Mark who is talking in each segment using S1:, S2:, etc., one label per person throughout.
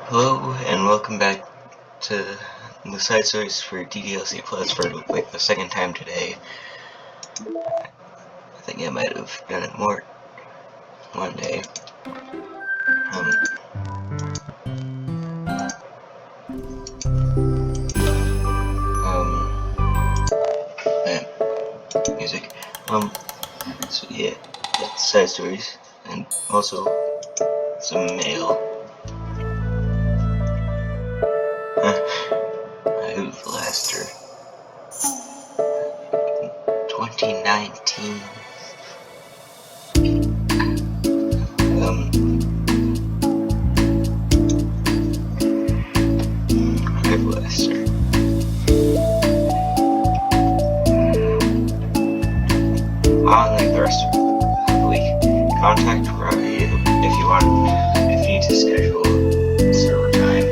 S1: Hello and welcome back to the side stories for DDLC Plus for like the second time today. I think I might have done it more one day. Music. So yeah, that's side stories and also some mail. I've Blaster 2019. I've Blaster. On like the rest of the week, contact Robbie if you need to schedule server time.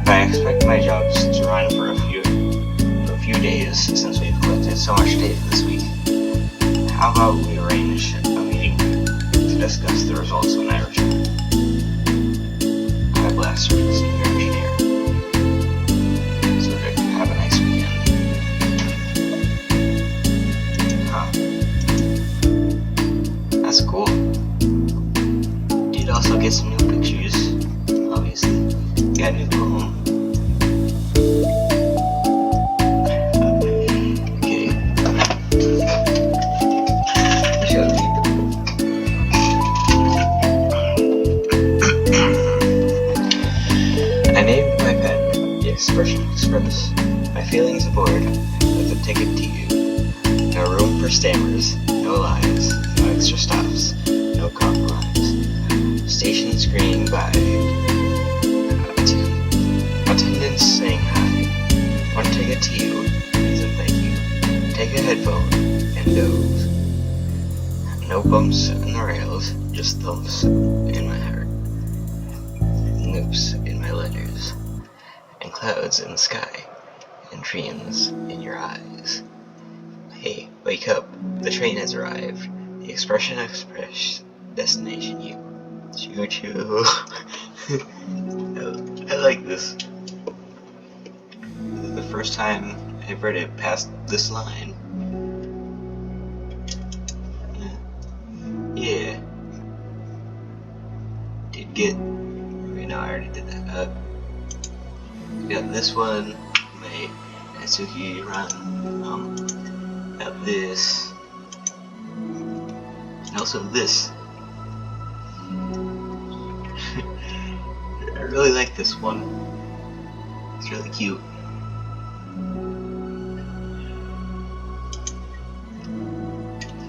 S1: I expect my jobs to run for a few days since we've collected so much data this week. How about we arrange a meeting to discuss the results when I return? My Blaster is your engineer. So have a nice weekend. That's cool. Did also get some new pictures, obviously. Got a new home. Okay. I named my pet the Expression Express. My feelings aboard with a ticket to you. No room for stammers, no lies, no extra stops, no compromise. Station screening by. Attendants saying hi. One ticket to you, please and thank you. Take a headphone and doze. No bumps in the rails, just thumps in my heart. Noops in my letters. And clouds in the sky. And dreams in your eyes. Hey, wake up. The train has arrived. The Expression Express destination you. Choo choo. I like this. This is the first time I've read it past this line. Yeah. Did get. No, I already did that. Got this one. My Natsuki run. Got this. And also this. I really like this one. It's really cute.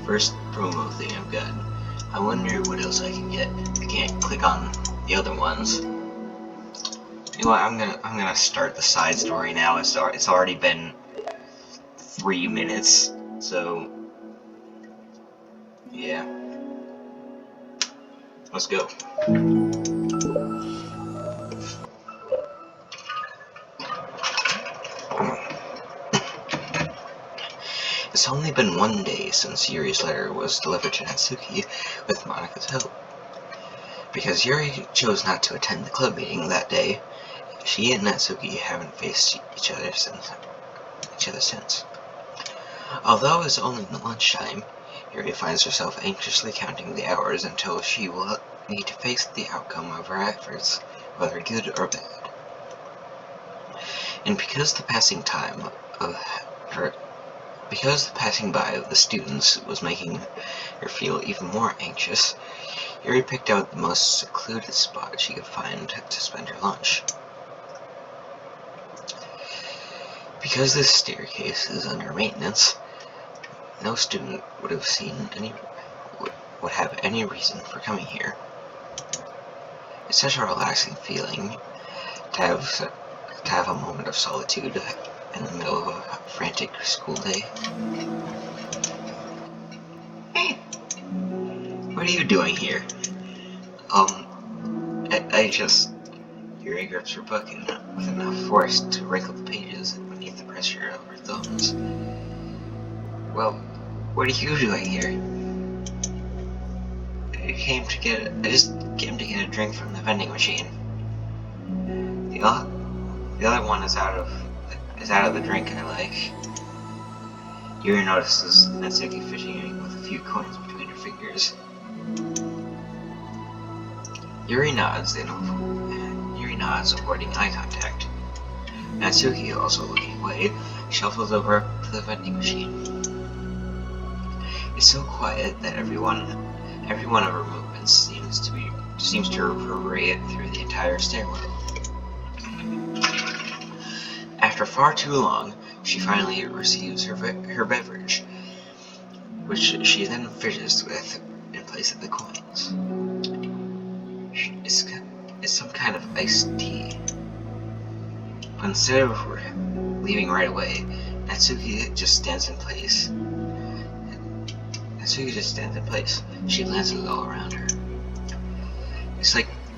S1: First promo thing I've got. I wonder what else I can get. I can't click on the other ones. You know what? I'm gonna start the side story now. It's already been 3 minutes, so yeah. Let's go. It's only been 1 day since Yuri's letter was delivered to Natsuki with Monika's help. Because Yuri chose not to attend the club meeting that day, she and Natsuki haven't faced each other since. Although it's only lunchtime, Yuri finds herself anxiously counting the hours until she will need to face the outcome of her efforts, whether good or bad. And because the passing by of the students was making her feel even more anxious, Yuri picked out the most secluded spot she could find to spend her lunch. Because this staircase is under maintenance, no student would have any reason for coming here. It's such a relaxing feeling to have a moment of solitude in the middle of a frantic school day. Hey, what are you doing here? Yuri grips her book with enough force to wrinkle the pages beneath the pressure of her thumbs. Well, what are you doing here? I just came to get a drink from the vending machine. The other one is out of the drink I like. Yuri notices Natsuki fidgeting with a few coins between her fingers. Yuri nods, avoiding eye contact. Natsuki, also looking away, shuffles over to the vending machine. It's so quiet that every one of her movements seems to reverberate through the entire stairwell. After far too long, she finally receives her beverage, which she then fidgets with in place of the coins. It's some kind of iced tea. But instead of leaving right away, Natsuki just stands in place. She glances all around her. It's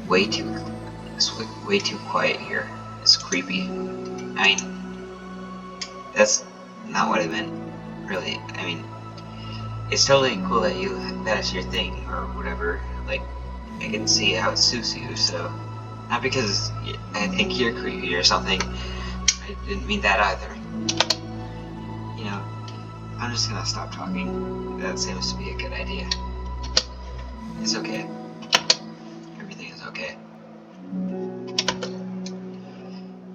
S1: way too quiet here. It's creepy. I mean, that's not what I meant, really. I mean, it's totally cool that that's your thing, or whatever. Like, I can see how it suits you, so... Not because I think you're creepy or something. I didn't mean that either. You know, I'm just gonna stop talking. That seems to be a good idea. It's okay. Everything is okay.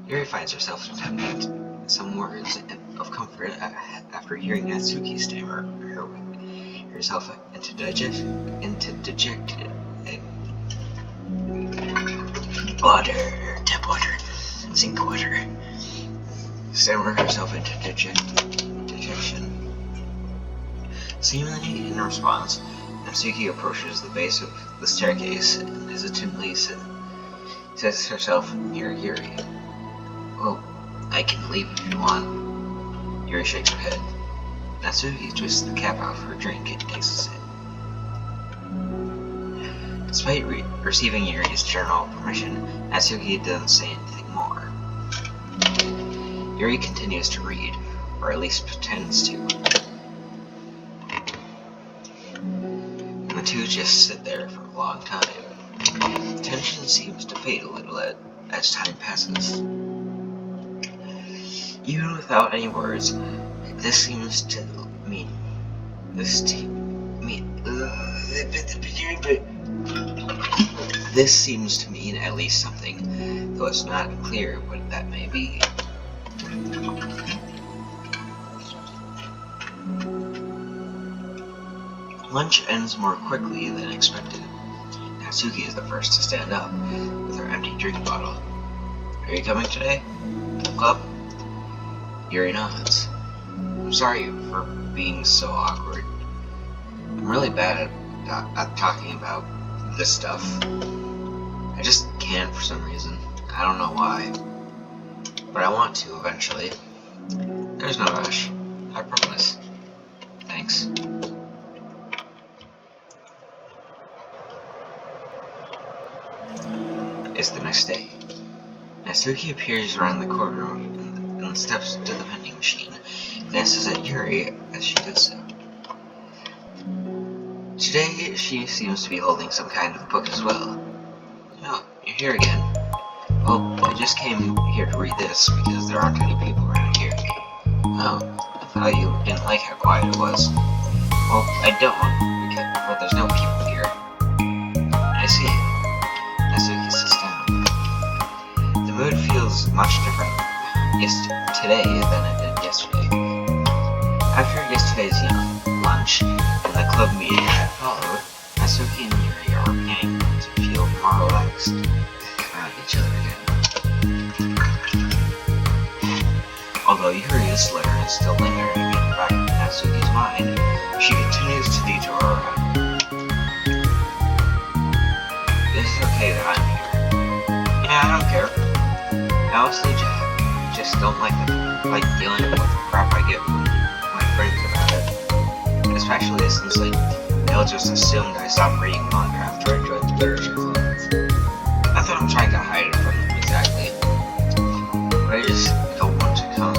S1: Yuri finds herself attempting some words of comfort after hearing Natsuki stammer herself into dejected water, tap water, sink water. Stammer herself into dejection. Seemingly in response, Natsuki approaches the base of the staircase and hesitantly sets herself near Yuri. Well, I can leave if you want. Yuri shakes her head. Natsuki twists the cap off her drink and takes a sip. Despite receiving Yuri's general permission, Natsuki doesn't say anything more. Yuri continues to read, or at least pretends to. And the two just sit there for a long time. Tension seems to fade a little as time passes. Even without any words, this seems to mean at least something, though it's not clear what that may be. Lunch ends more quickly than expected. Natsuki is the first to stand up, with her empty drink bottle. Are you coming today? To the club? Yuri nods. I'm sorry for being so awkward. I'm really bad at talking about this stuff. I just can't for some reason. I don't know why. But I want to eventually. There's no rush. I promise. Thanks. It's the next day. Natsuki appears around the corner and steps to the vending machine, glances at Yuri as she does so. Today, she seems to be holding some kind of book as well. Oh, you're here again. Well, I just came here to read this because there aren't any people around here. Oh, I thought you didn't like how quiet it was. Well, I don't, because there's no people here. I see. Natsuki sits down. The mood feels much different today than it did yesterday. After yesterday's lunch and the club meeting that followed, Natsuki and Yuri are beginning to feel more relaxed around each other again. Although Yuri's letter is still lingering in the back of Natsuki's mind, she continues to detour around. It's okay that I'm here. Yeah, I don't care. I honestly just don't like dealing with the crap I get from my friends about it. Especially since they'll just assume that I stopped reading manga after I joined the literature club. Not that I'm trying to hide it from them exactly, but I just don't want to come.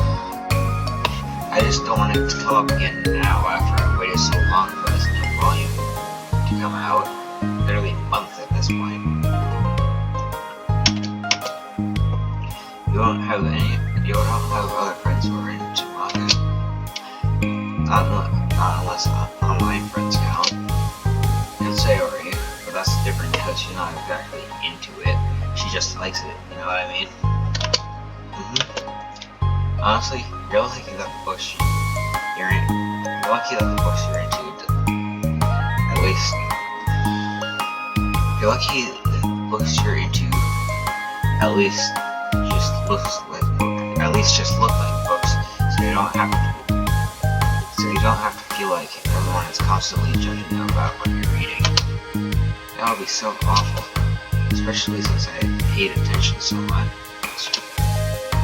S1: I just don't want it to come up again now after I waited so long for this new volume to come out. Literally a month at this point. not exactly into it. She just likes it, you know what I mean? Honestly, you're lucky that the books you're into, at least, you're lucky that the books you're into, at least just look like books, so you don't have to feel like everyone is constantly judging you about what you're reading. That would be so awful, especially since I hate attention so much.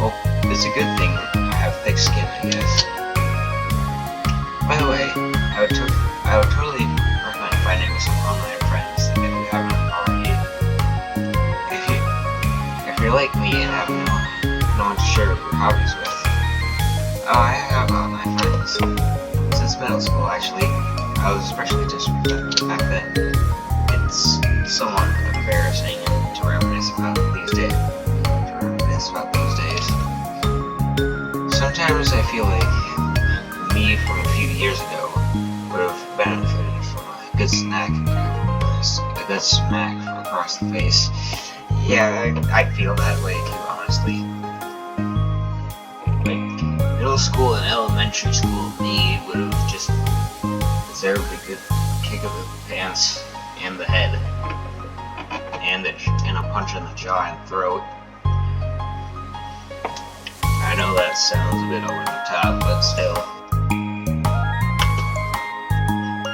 S1: Well, it's a good thing I have thick skin, I guess. By the way, I would totally recommend finding with some online friends if you haven't already. If you're like me and have no one to share your hobbies with. I have online friends since middle school, actually. I was especially disrespectful back then. It's somewhat embarrassing to reminisce about those days. Sometimes I feel like me from a few years ago would have benefited from a good smack from across the face. Yeah, I feel that way too, honestly. Like, middle school and elementary school me would have just deserved a good kick of the pants and the head, and a punch in the jaw and throat. I know that sounds a bit over the top, but still.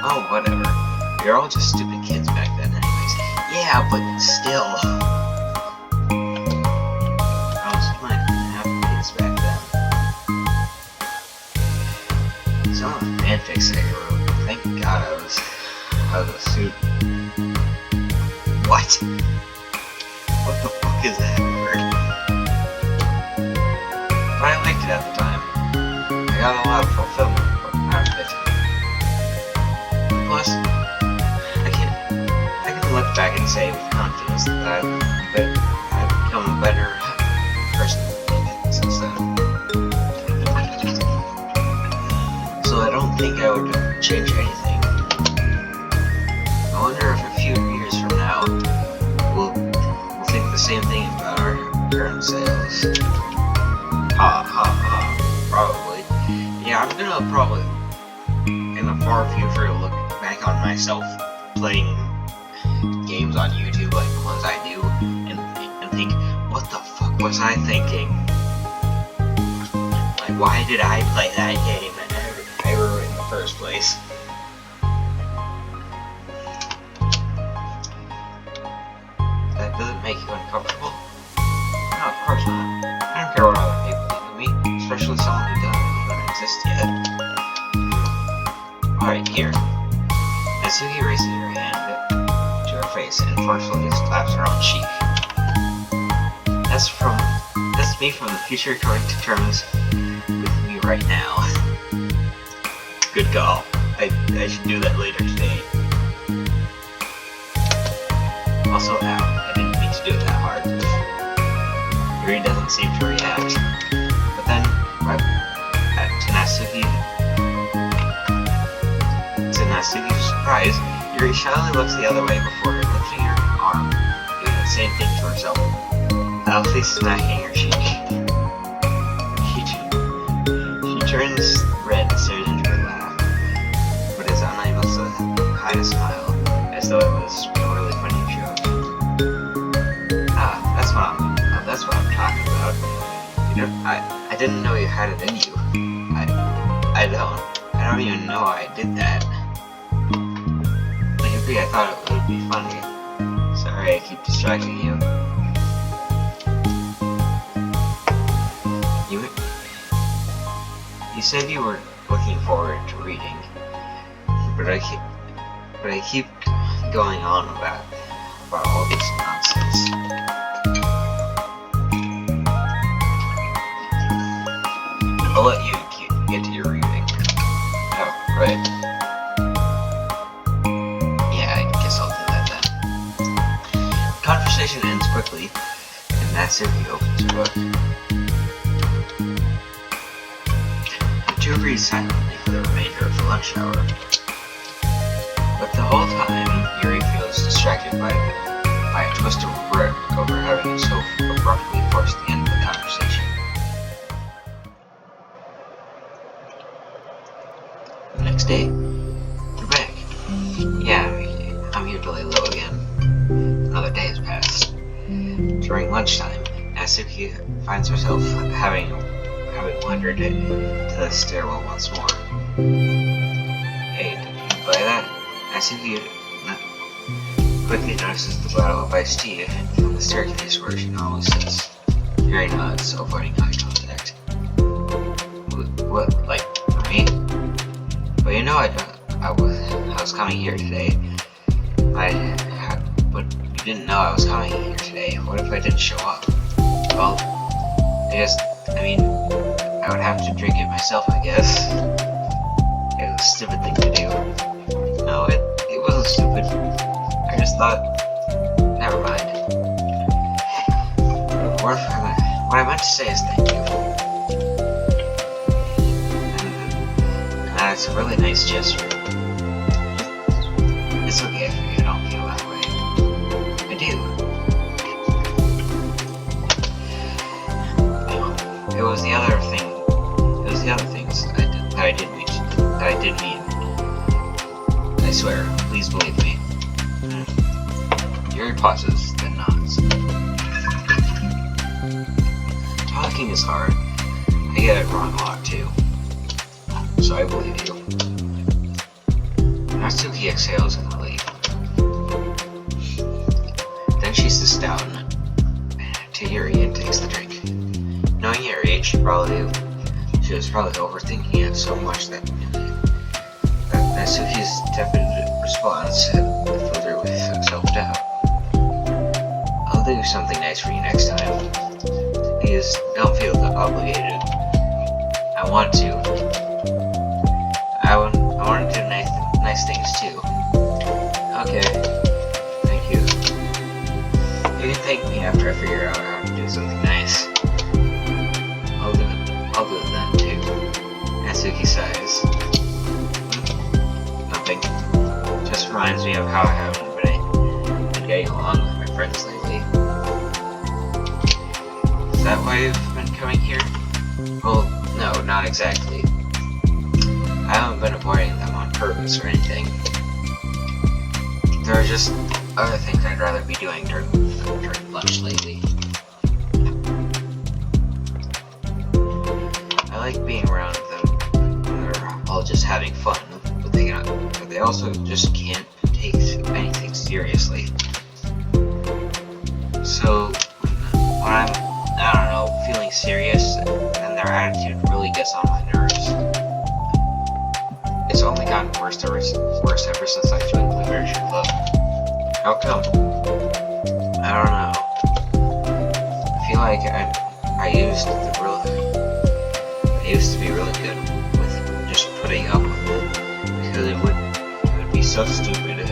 S1: Oh, whatever. You're all just stupid kids back then anyways. Yeah, but still. I was fine half kids back then. Some of the fanfics I wrote, thank God I was out of the suit. What? What the fuck is that word? I liked it at the time. I got a lot of fulfillment out of it. Plus, I can look back and say with confidence that I've become a better person since then. So I don't think I would change anything. I wonder if a few years from now we'll think the same thing about our current sales. Probably. Yeah, I'm gonna probably, in the far future, look back on myself playing games on YouTube like the ones I do, and think, what the fuck was I thinking? Like, why did I play that game ever in the first place? That doesn't make you uncomfortable? No, of course not. I don't care what other people think of me, especially someone who doesn't even exist yet. Alright, here. Natsuki raises her hand to her face and forcefully slaps her own cheek. That's me from the future coming to terms with me right now. Good call. I should do that later today. Also, ow, I didn't mean to do it that hard. Yuri doesn't seem to react. But then, to Natsuki's surprise, Yuri shyly looks the other way before lifting her arm, doing the same thing to herself, loudly smacking her cheek. She turns red and stares into her laugh, but is unable to hide a smile, as though it was a really funny joke. Ah, that's what I'm talking about. You know, I didn't know you had it in you. I don't even know I did that. Maybe I thought it would be funny. Sorry, I keep distracting you. You said you were looking forward to reading, but I keep going on about all this nonsense. I'll let you get to your reading. Oh, right. Yeah, I guess I'll do that then. The conversation ends quickly, and Natsuki opens her book. The two read silently for the remainder of the lunch hour. But the whole time, Yuri feels distracted by by a twist of regret over having so abruptly forced the end of the conversation. The next day, they're back. Yeah, I'm here to lay low again. Another day has passed. During lunchtime, Natsuki finds herself having wandered to the stairwell once more. Hey, did you buy that? Natsuki quickly notices the bottle of iced tea on the staircase where she normally sits. Yuri nods, avoiding eye contact. What, like, for me? But you know I was coming here today. But you didn't know I was coming here today. What if I didn't show up? Well, I would have to drink it myself, I guess. It was a stupid thing to do. No, it wasn't stupid. I just thought, never mind. What I meant to say is thank you. And that's a really nice gesture. It's okay if you don't feel that way. I do. It was the other things that I did mean. I swear, please believe me. Yuri pauses, then nods. Talking is hard. I get it wrong a lot too. So I believe you. Natsuki exhales in relief. Then she sits down to Yuri and takes the drink. Knowing Yuri, she was probably overthinking it so much that Natsuki's tepid response had filled her with self-doubt. I'll do something nice for you next time. Please don't feel obligated. I want to. I want to do nice things too. Okay. Thank you. You can thank me after I figure out how to do something nice. I'll do it then too. Natsuki sighs. Nothing. Just reminds me of how I haven't been getting along with my friends lately. Is that why you've been coming here? Well, no, not exactly. I haven't been avoiding them on purpose or anything. There are just other things I'd rather be doing during lunch lately. I like being around them when they're all just having fun, but they also just can't take anything seriously. So when I'm, feeling serious, then their attitude really gets on my nerves. It's only gotten worse ever since I joined the Literature Club. How come? I don't know. I feel like I used to be really good with just putting up with it, because it would be so stupid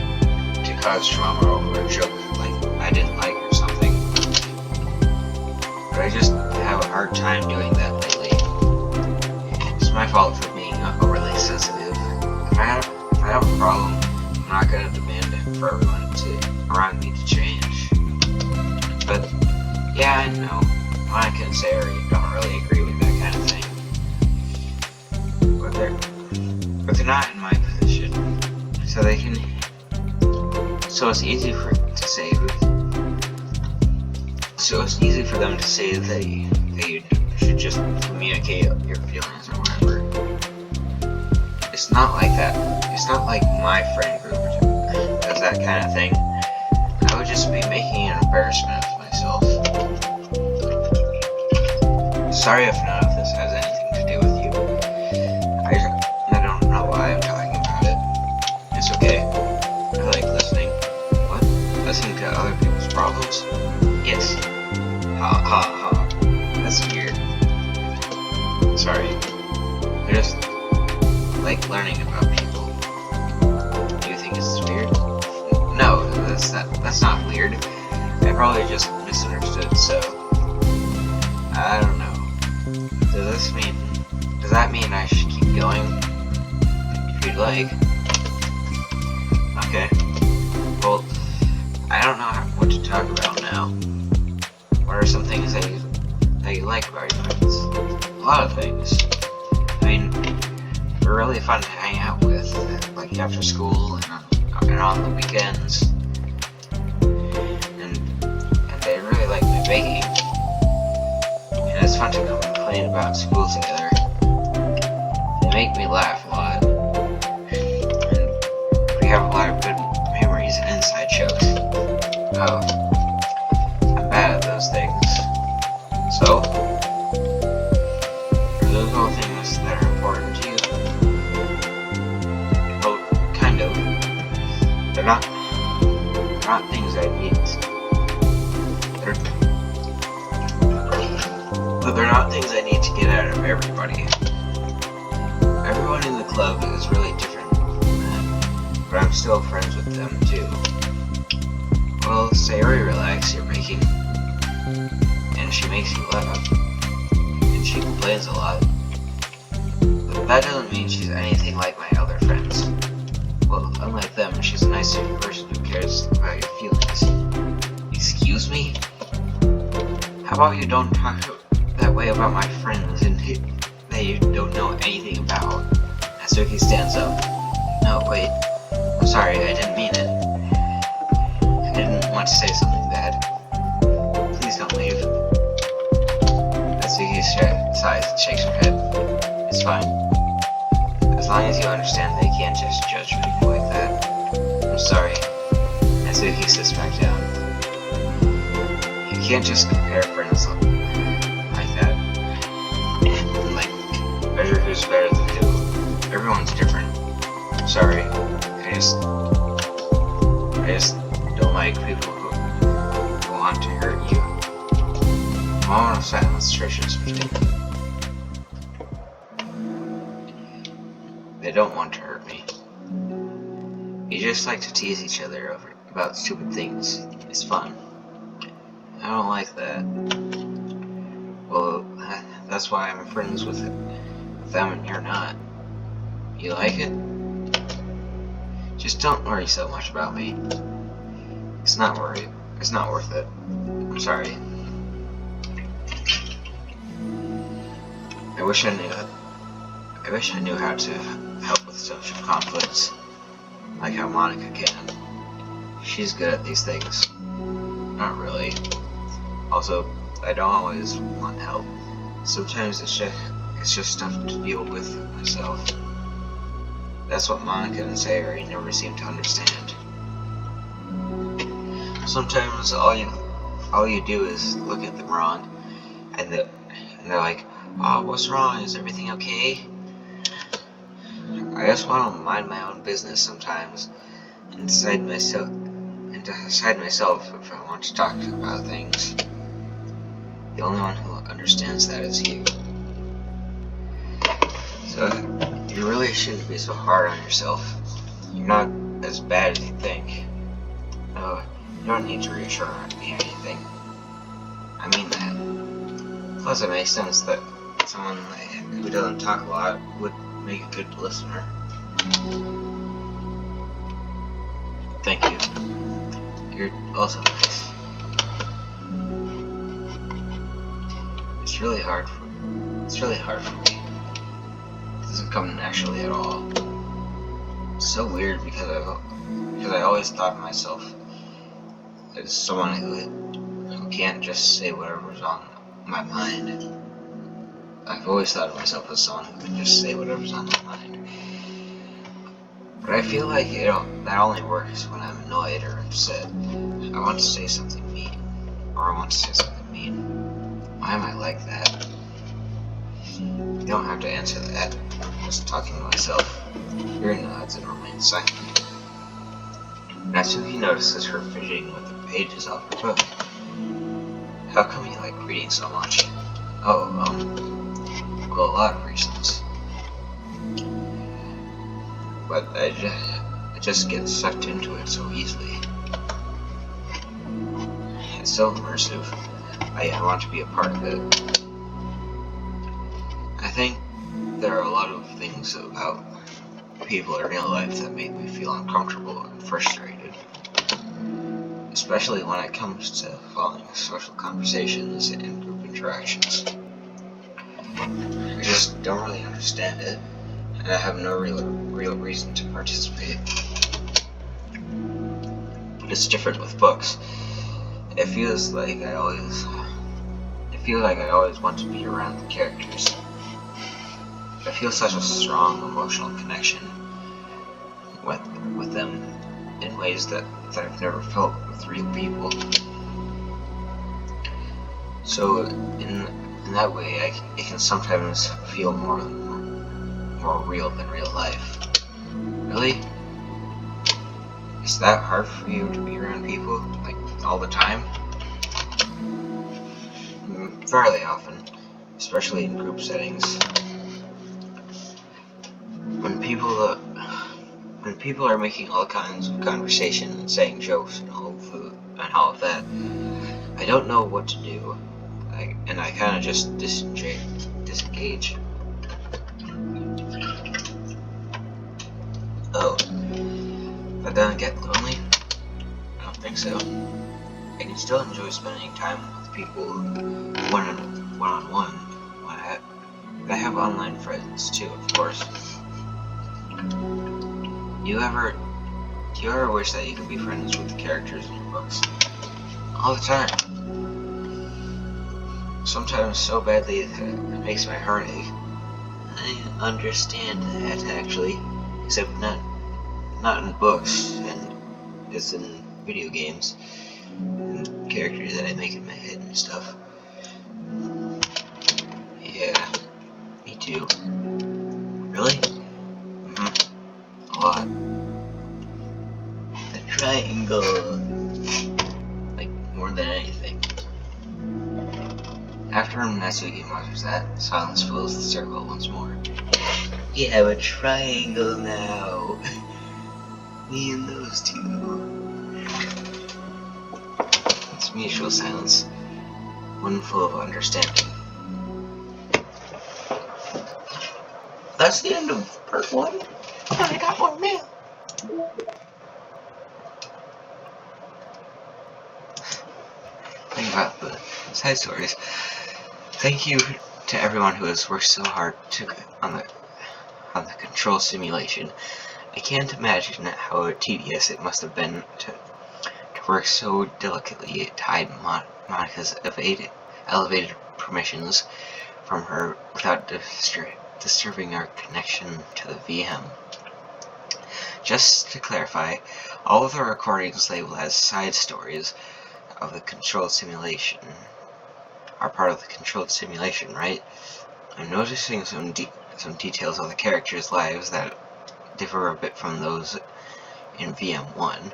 S1: to cause trauma over a joke like I didn't like or something. But I just have a hard time doing that lately. It's my fault for being overly sensitive. If I have a problem, I'm not going to demand it for everyone around me to change. But yeah, I know. Monica and Sarah don't really agree with that kind of thing. But they're not in my position, so they can. So it's easy for them to say that you should just communicate your feelings or whatever. It's not like that. It's not like my friend group does that kind of thing. I would just be making an embarrassment of myself. Sorry if none of this has anything to do with you. I don't know why I'm talking about it. It's okay. I like listening. What? Listening to other people's problems? Yes. Ha ha ha. That's weird. Sorry. I just like learning about people. Do you think it's weird? No, that's not weird. I probably just misunderstood, so I don't know. Does that mean I should keep going? If you'd like. Okay. Well, I don't know what want to talk about now? What are some things that you like about your friends? A lot of things. I mean, we're really fun to hang out with, like after school and on the weekends. And they really like my baking. And it's fun to complain about school together. They make me laugh a lot. And we have a lot of good memories and inside jokes. Oh, I'm bad at those things. So, are those all things that are important to you? Well, kind of. They're not things I need. But they're not things I need to get out of everybody. Everyone in the club is really different from that, but I'm still friends with them too. Well, Sayori relax, you're making, and she makes you laugh, and she complains a lot. But that doesn't mean she's anything like my other friends. Well, unlike them, she's a nice person who cares about your feelings. Excuse me? How about you don't talk that way about my friends and that you don't know anything about? Natsuki stands up. No, wait. I'm sorry, I didn't mean it. I didn't want to say something bad. Please don't leave. Natsuki sighs and shakes her head. It's fine. As long as you understand they can't just judge me like that. I'm sorry. Natsuki sits back down. You can't just compare friends like that. Like, measure who's better than who. Everyone's different. I'm sorry. I just don't like people who want to hurt you. A moment of silence stretches between them. They don't want to hurt me. You just like to tease each other about stupid things. It's fun. I don't like that. Well, that's why I'm friends with them and you're not. You like it? Just don't worry so much about me. It's not worth it. I'm sorry. I wish I knew how to help with social conflicts, like how Monica can. She's good at these things. Not really. Also, I don't always want help. Sometimes it's just stuff to deal with myself. That's what Monica and Sayori never seem to understand. Sometimes all you do is look at them wrong, and they're like, "Oh, what's wrong? Is everything okay?" I just want to mind my own business sometimes, and decide myself if I want to talk about things. The only one who understands that is you. So, you really shouldn't be so hard on yourself. You're not as bad as you think. No, you don't need to reassure me or anything. I mean that. Plus, it makes sense that someone who doesn't talk a lot would make a good listener. Thank you. You're also nice. It's really hard for me. It doesn't come naturally at all. It's so weird because I always thought of myself as someone who can't just say whatever's on my mind. I've always thought of myself as someone who can just say whatever's on my mind. But I feel like that only works when I'm annoyed or upset. I want to say something mean. Or I want to say something mean. Why am I like that? You don't have to answer that. I'm just talking to myself. Yuri nods and remains silent. Natsuki notices her fidgeting with the pages off her book. How come you like reading so much? Oh, well, a lot of reasons. But I just get sucked into it so easily. It's so immersive. I want to be a part of it. I think there are a lot of things about people in real life that make me feel uncomfortable and frustrated. especially when it comes to following social conversations and group interactions. I just don't really understand it, and I have no real reason to participate. But it's different with books. It feels like I always want to be around the characters. I feel such a strong emotional connection with them in ways that I've never felt with real people. So in that way, it can sometimes feel more real than real life. Really? Is that hard for you to be around people, like, all the time? Fairly often, especially in group settings. When people are making all kinds of conversation and saying jokes and all of that, I don't know what to do, and I kind of just disengage. Oh, but then I get lonely? I don't think so. I can still enjoy spending time with people one-on-one. I have online friends too, of course. Do you ever wish that you could be friends with the characters in your books? All the time. Sometimes so badly that it makes my heart ache. I understand that, actually, except not in books, and it's in video games and characters that I make in my head and stuff. Yeah, me too. Really? A lot. The triangle, like, more than anything. After Natsuki mutters that, silence fills the circle once more. We have a triangle now. Me and those two. It's mutual silence, one full of understanding. That's the end of part 1. I got more mail. Think about the side stories. Thank you to everyone who has worked so hard on the control simulation. I can't imagine how tedious it must have been to work so delicately to hide Monica's elevated permissions from her without disturbing our connection to the VM. Just to clarify, all of the recordings labeled as side stories of the controlled simulation are part of the controlled simulation, right? I'm noticing some details of the characters' lives that differ a bit from those in VM1,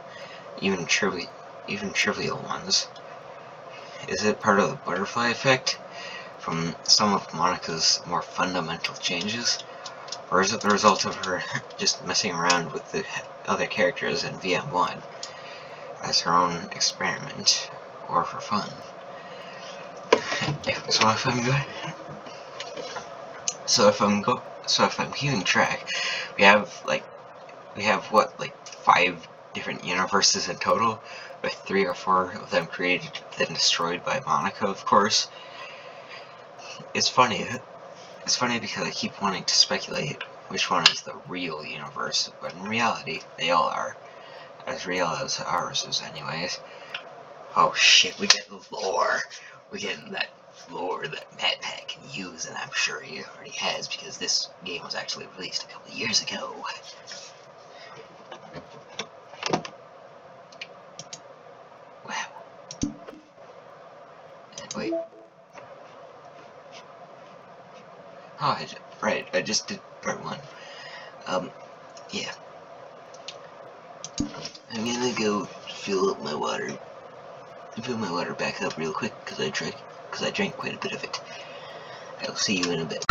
S1: even trivial ones. Is it part of the butterfly effect from some of Monica's more fundamental changes? Or is it the result of her just messing around with the other characters in VM1 as her own experiment, or for fun? So if I'm keeping track, we have 5 different universes in total, with 3 or 4 of them created then destroyed by Monica, of course. It's funny because I keep wanting to speculate which one is the real universe, but in reality, they all are. As real as ours is, anyways. Oh shit, we get the lore. We get that lore that Matt Pat can use, and I'm sure he already has, because this game was actually released a couple of years ago. Wow. Wait. Oh, I just did part 1. Yeah. I'm gonna go fill my water back up real quick, because I drank quite a bit of it. I'll see you in a bit.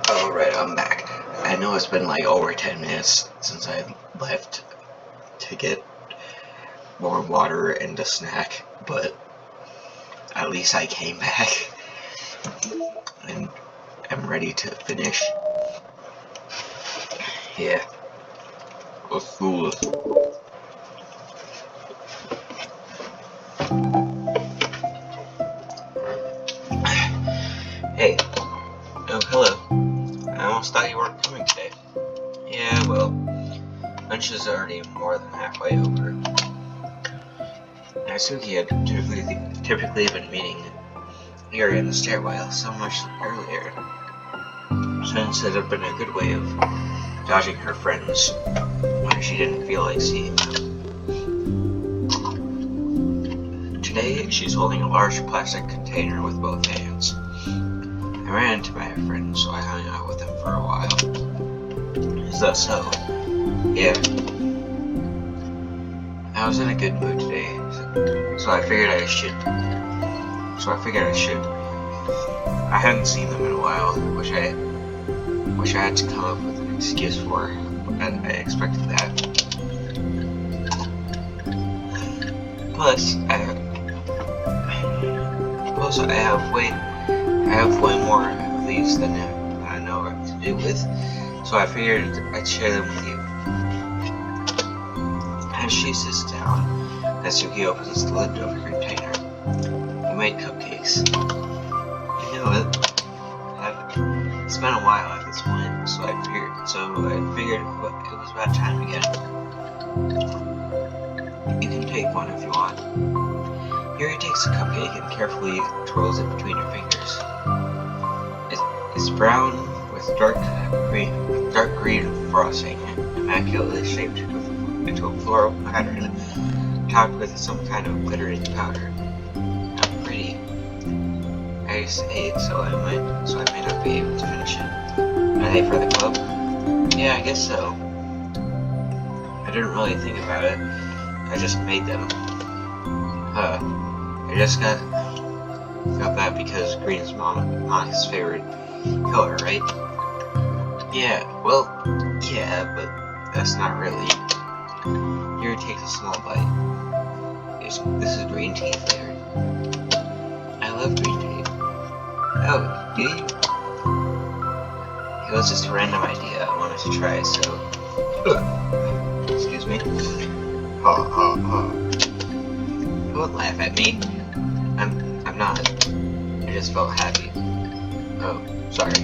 S1: Alright, I'm back. I know it's been like over 10 minutes since I left to get more water and a snack, but at least I came back and I'm ready to finish. Yeah, let's do this. Hey, oh hello. I almost thought you weren't coming today. Yeah, well, lunch is already more than halfway over. Natsuki had typically been meeting Yuri in the stairwell so much earlier, since it had been a good way of dodging her friends when she didn't feel like seeing them. Today, she's holding a large plastic container with both hands. I ran into my friend, so I hung out with him for a while. Is that so? Yeah. I was in a good mood today, so I figured I should. I hadn't seen them in a while, which I had to come up with an excuse for. I expected that. Plus, I have way more of these than I know what to do with, so I figured I'd share them with you. As she sits down, Natsuki opens the lid of her container. We made cupcakes. You know it. It's been a while at this point, so I figured it was about time again. You can take one if you want. Yuri takes a cupcake and carefully twirls it between her fingers. It's brown with dark green frosting, immaculately shaped into a floral pattern, topped with some kind of glittering powder. How pretty. I just ate, so I may not be able to finish it. Are they for the club? Yeah, I guess so. I didn't really think about it. I just made them. I just got that because green is Monica's favorite color, right? Yeah, well, yeah, but that's not really. Here, take a small bite. This is green tea flavored. I love green tea. Oh, do you? It was just a random idea I wanted to try, so. Excuse me. Ha ha ha. Don't laugh at me. I'm not. I just felt happy. Oh, sorry.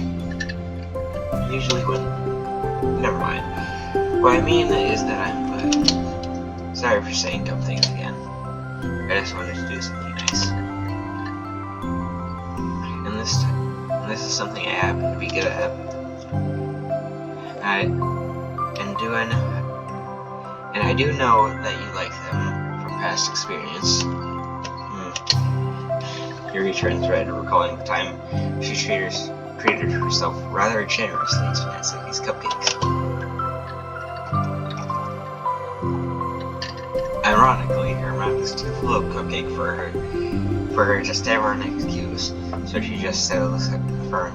S1: Usually when. Never mind. What I mean is that I'm sorry for saying dumb things again. I just wanted to do something nice. And this is something I happen to be good at. And I do know that you like them from past experience. Yuri turns red, recalling the time she treated herself rather generously to Natsuki's cupcakes. Ironically, her mouth is too full of cupcake for her to stammer an excuse, so she just settles for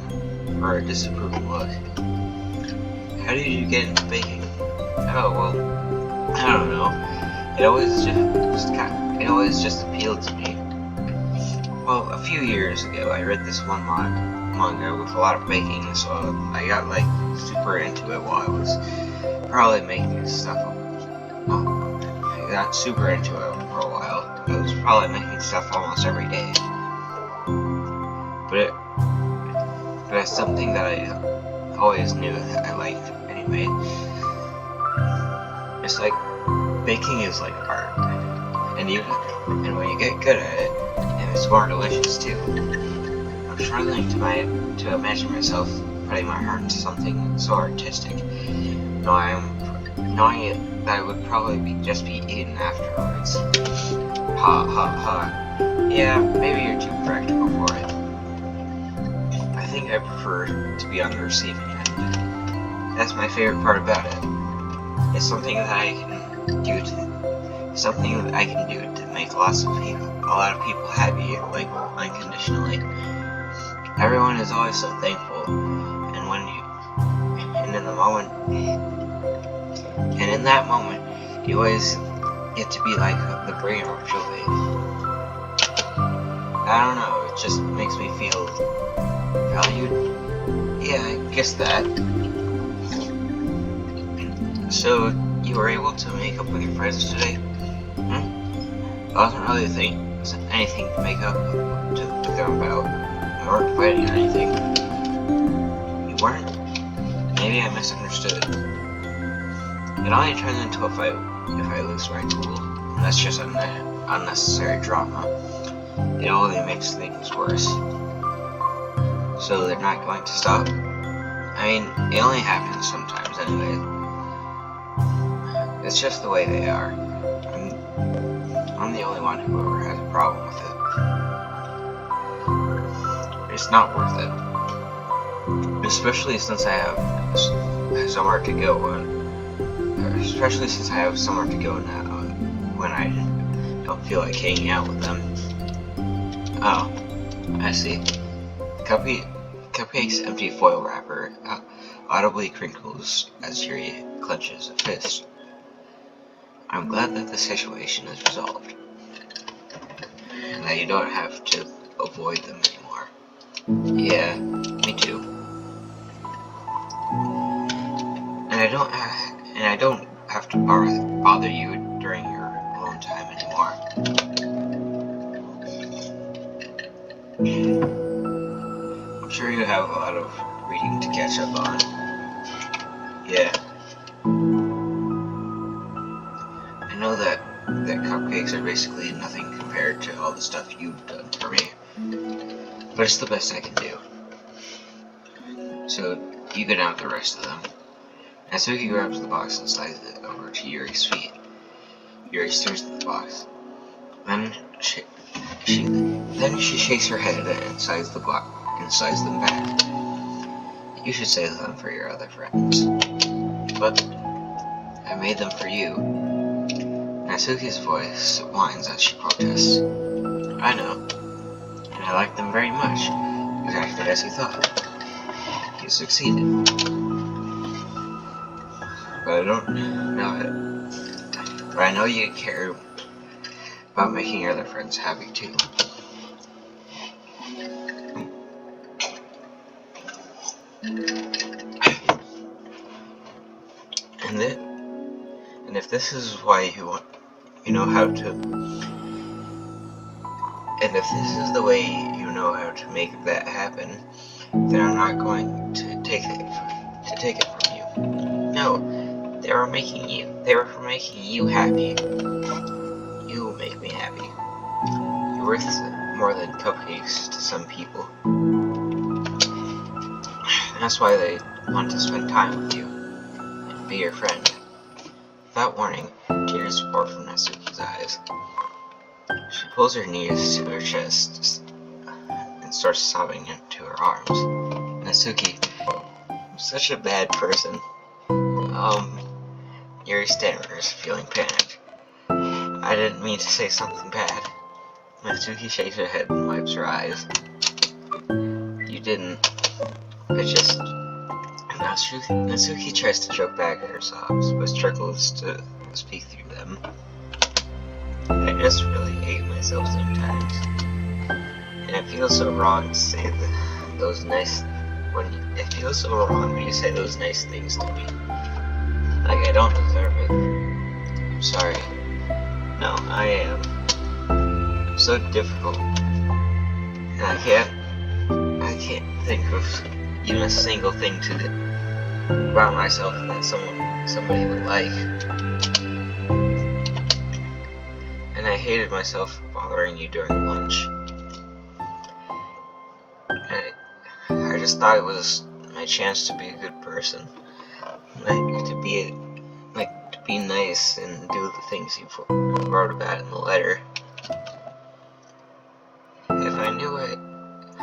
S1: a disapproving look. How did you get into baking? Oh, well, I don't know. It always just appealed to me. Well, a few years ago, I read this one manga with a lot of baking, so I got super into it while I was probably making stuff. I got super into it for a while. I was probably making stuff almost every day. But it's something that I always knew that I liked anyway. It's like baking is like art, and when you get good at it, and it's more delicious too. I'm struggling to imagine myself putting my heart into something so artistic, knowing that it would probably just be eaten afterwards. Ha ha ha. Yeah, maybe you're too practical for it. I think I prefer to be on the receiving end. That's my favorite part about it. It's something that I can do to make a lot of people happy, like unconditionally. Everyone is always so thankful, and in that moment, you always get to be like the bringer of joy. I don't know, it just makes me feel valued. Yeah, I guess that. So, you were able to make up with your friends today? I wasn't really anything to make up with them about. We weren't fighting or anything. You weren't? Maybe I misunderstood. It only turns into a fight if I lose my cool. And that's just unnecessary drama. It only makes things worse. So they're not going to stop? I mean, it only happens sometimes anyway. It's just the way they are. I'm the only one who ever has a problem with it. It's not worth it. Especially since I have somewhere to go now when I don't feel like hanging out with them. Oh, I see. Cupcake's empty foil wrapper audibly crinkles as Yuri clenches a fist. I'm glad that the situation is resolved, and that you don't have to avoid them anymore. Yeah, me too. And I don't have to bother you during your alone time anymore. I'm sure you have a lot of reading to catch up on. Yeah. I know that cupcakes are basically nothing compared to all the stuff you've done for me. But it's the best I can do. So, you go down with the rest of them. Natsuki grabs the box and slides it over to Yuri's feet. Yuri stares at the box. Then she shakes her head and slides them back. You should save them for your other friends. But I made them for you. Natsuki's voice whines as she protests. I know, and I like them very much, exactly as you thought. You succeeded. But I don't know it. But I know you care about making your other friends happy too. And if this is why you know how to, and if this is the way you know how to make that happen, then I'm not going to take it from you. No, they were for making you happy. You make me happy. You're worth more than cupcakes to some people. That's why they want to spend time with you and be your friend. Without warning, tears pour from Natsuki's eyes. She pulls her knees to her chest and starts sobbing into her arms. Natsuki, I'm such a bad person. Yuri stammers, feeling panicked. I didn't mean to say something bad. Natsuki shakes her head and wipes her eyes. You didn't. It just... Natsuki tries to choke back at her sobs, but struggles to speak through them. I just really hate myself sometimes. And it feels so wrong to say it feels so wrong when you say those nice things to me. Like I don't deserve it. I'm sorry. No, I am. I'm so difficult. And I can't think of even a single thing about myself that somebody would like. And I hated myself for bothering you during lunch. And I just thought it was my chance to be a good person. To be nice and do the things you wrote about in the letter.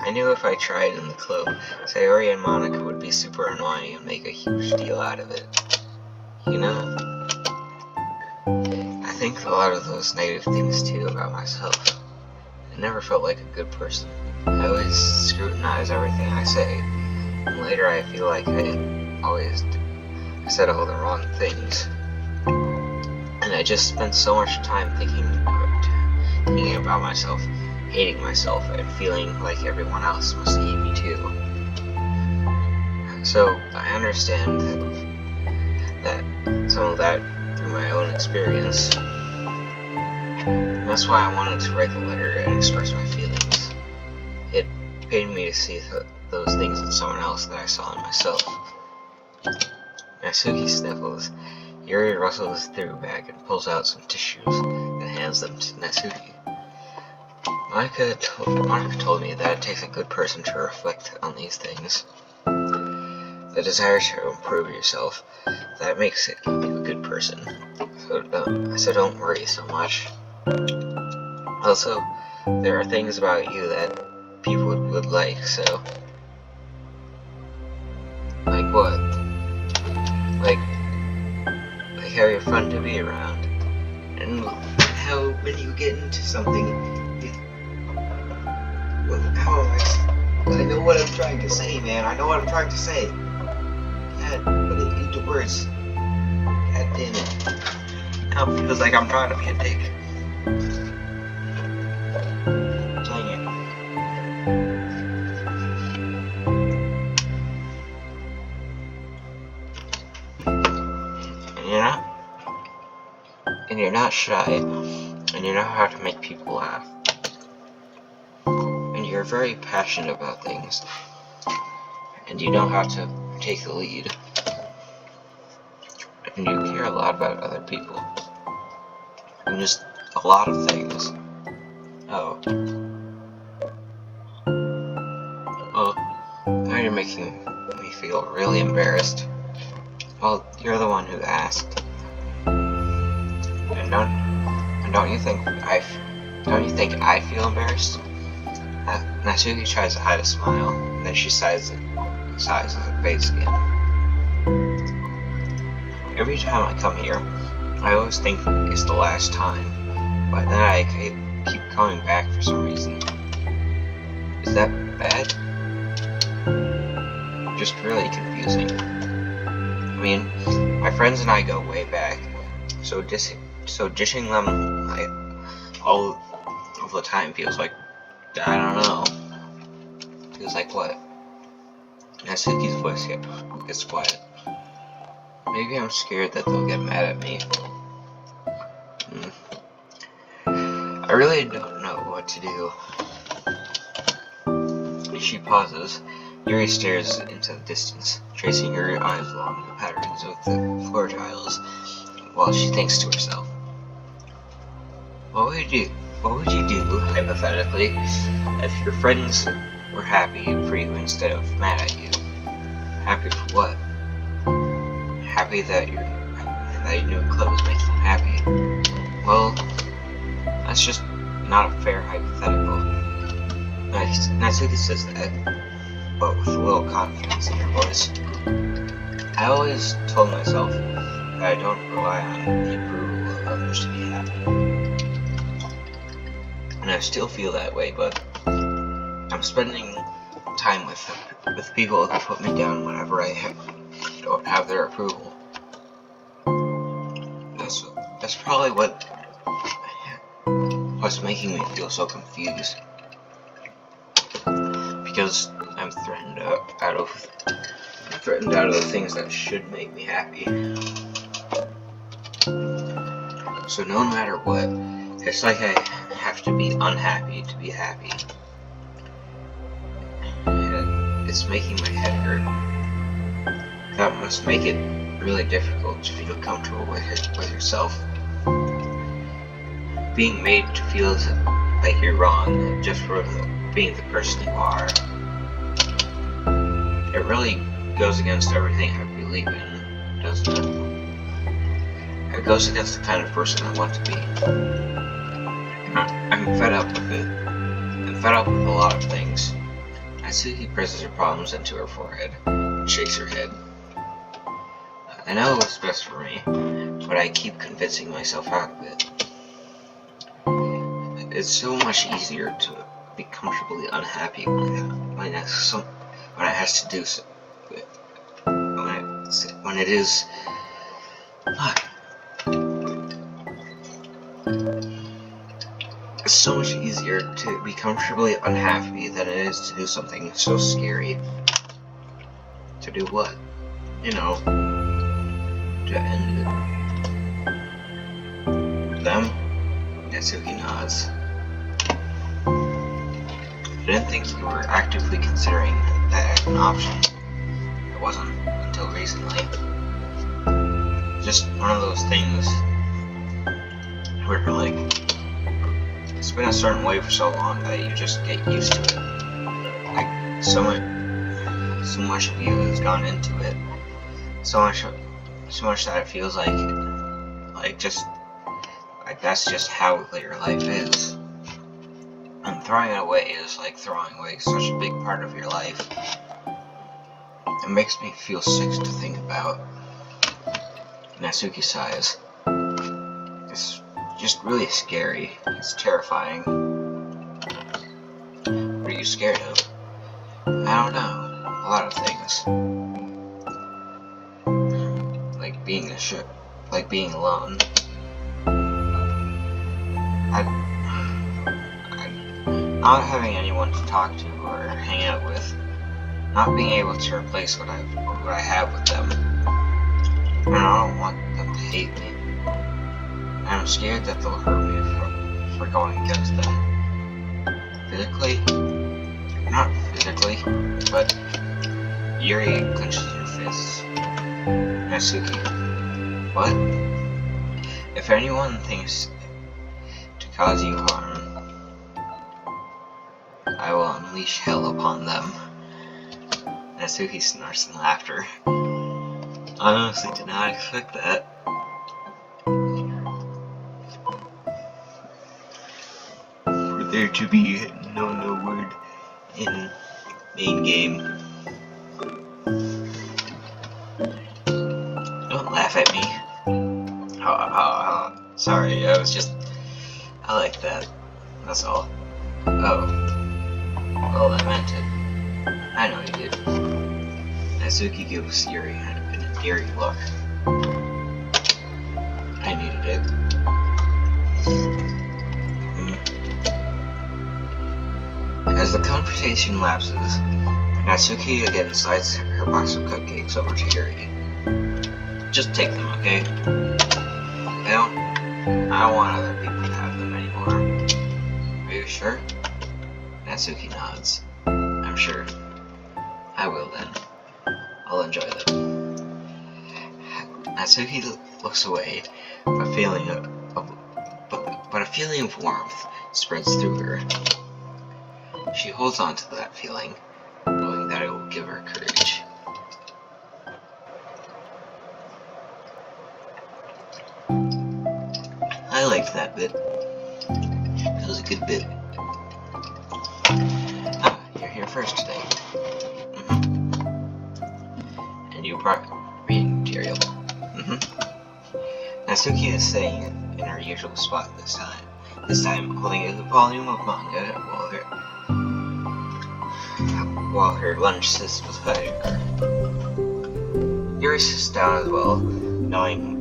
S1: I knew if I tried in the club, Sayori and Monica would be super annoying and make a huge deal out of it. You know? I think a lot of those negative things too about myself. I never felt like a good person. I always scrutinize everything I say, and later I feel like I said all the wrong things. And I just spent so much time thinking about myself, hating myself, and feeling like everyone else must hate me too. So I understand that some of that through my own experience. And that's why I wanted to write the letter and express my feelings. It pained me to see those things in someone else that I saw in myself. Natsuki sniffles. Yuri rustles through a bag and pulls out some tissues and hands them to Natsuki. Monica told me that it takes a good person to reflect on these things. The desire to improve yourself, that makes it you a good person. So don't worry so much. Also, there are things about you that people would like, so... Like what? Like how you're fun to be around. And how when you get into something... I know what I'm trying to say, man. I know what I'm trying to say. God, put it into words. God damn it. Now it feels like I'm trying to be a dick. Dang it. And you're not shy. And you know how to make people laugh. And you're very passionate about things. And you know how to take the lead. And you care a lot about other people. And just a lot of things. Oh. Well, now you're making me feel really embarrassed. Well, you're the one who asked. And don't you think I feel embarrassed? Natsuki tries to hide a smile, and then she sighs as it fades again. Every time I come here, I always think it's the last time, but then I keep coming back for some reason. Is that bad? Just really confusing. I mean, my friends and I go way back, so dishing them all of the time feels like, I don't know. Feels like what? Natsuki's voice gets quiet. Maybe I'm scared that they'll get mad at me. I really don't know what to do. She pauses. Yuri stares into the distance, tracing her eyes along the patterns of the floor tiles, while she thinks to herself. What would you do, hypothetically, if your friends were happy for you instead of mad at you? Happy for what? Happy that your new clothes make them happy. Well, that's just not a fair hypothetical. Natsuki says that, but with a little confidence in her voice. I always told myself that I don't rely on the approval of others to be happy. And I still feel that way, but I'm spending time with people who put me down whenever I don't have their approval. That's probably what's making me feel so confused. Because I'm threatened out of the things that should make me happy. So no matter what, it's like I have to be unhappy to be happy. And it's making my head hurt. That must make it really difficult to feel comfortable with yourself. Being made to feel like you're wrong just for being the person you are. It really goes against everything I believe in, doesn't it? It goes against the kind of person I want to be. I'm fed up with it. I'm fed up with a lot of things. Natsuki presses her palms into her forehead and shakes her head. I know what's best for me, but I keep convincing myself out of it. It's so much easier to be comfortably unhappy when it has to do so. When it is. It's so much easier to be comfortably unhappy than it is to do something so scary. To do what? To to end it. Them? Natsuki nods. I didn't think you were actively considering that as an option. It wasn't until recently. Just one of those things where, like, it's been a certain way for so long that you just get used to it. Like, so much of you has gone into it. So much that it feels like that's just how your life is. And throwing it away is like throwing away such a big part of your life. It makes me feel sick to think about. Natsuki sighs. It's just really scary. It's terrifying. What are you scared of? I don't know. A lot of things. Like being like being alone. Not having anyone to talk to or hang out with. Not being able to replace what I have with them. And I don't want them to hate me. I'm scared that they'll hurt me for going against them. Physically? Not physically, but Yuri clenches her fists. Natsuki. What? If anyone thinks to cause you harm, I will unleash hell upon them. Natsuki snorts in laughter. I honestly did not expect that. For there to be no word in main game. Don't laugh at me. Sorry, I like that. That's all. Oh. Well, I meant it. I know you did. Natsuki gives Yuri an eerie look. I needed it. As the conversation lapses, Natsuki again slides her box of cupcakes over to Yuri. Just take them, okay? I don't want other people to have them anymore. Are you sure? Natsuki nods. I'm sure. I will then. I'll enjoy them. Natsuki looks away, but a feeling of warmth spreads through her. She holds on to that feeling, knowing that it will give her courage. I liked that bit. That was a good bit. You're here first today. And you brought reading material. Natsuki is sitting in her usual spot this time holding a volume of manga while her lunch sits beside her. Yuri sits down as well, knowing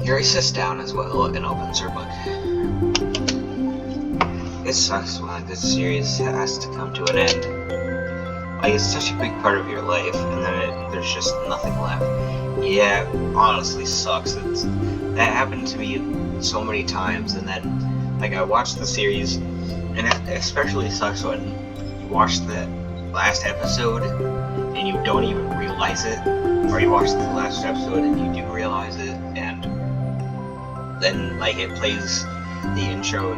S1: Yuri sits down as well and opens her book. It sucks when a good series has to come to an end. Like, it's such a big part of your life, and then there's just nothing left. Yeah, it honestly sucks. That happened to me so many times, and then, like, I watched the series, and it especially sucks when you watch the last episode, and you don't even realize it, or you watch the last episode and you do realize it, and then, like, it plays the intro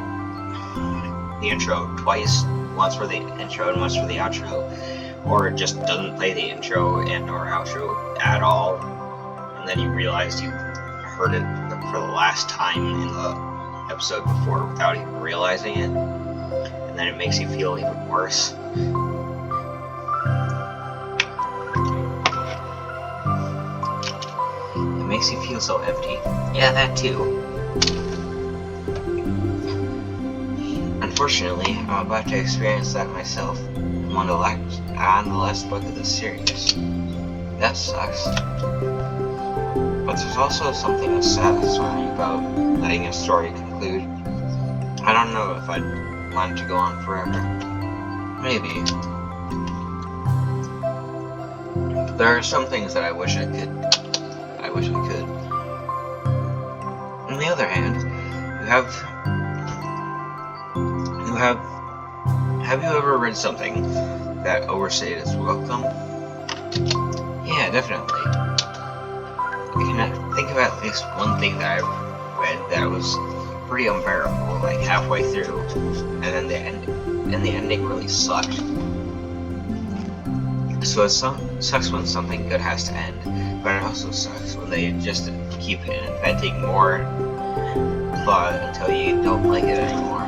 S1: twice, once for the intro and once for the outro, or it just doesn't play the intro and or outro at all, and then you realize you heard it for the last time in the episode before without even realizing it, and then it makes you feel even worse. It makes you feel so empty. Yeah, that too. Unfortunately, I'm about to experience that myself on the last book of the series. That sucks. But there's also something satisfying about letting a story conclude. I don't know if I'd want it to go on forever. Maybe. There are some things that I wish I could. On the other hand, have you ever read something that overstayed its welcome? Yeah, definitely. I can think of at least one thing that I've read that was pretty unbearable, like halfway through, and then the ending really sucked. So it sucks when something good has to end, but it also sucks when they just keep inventing more plot until you don't like it anymore.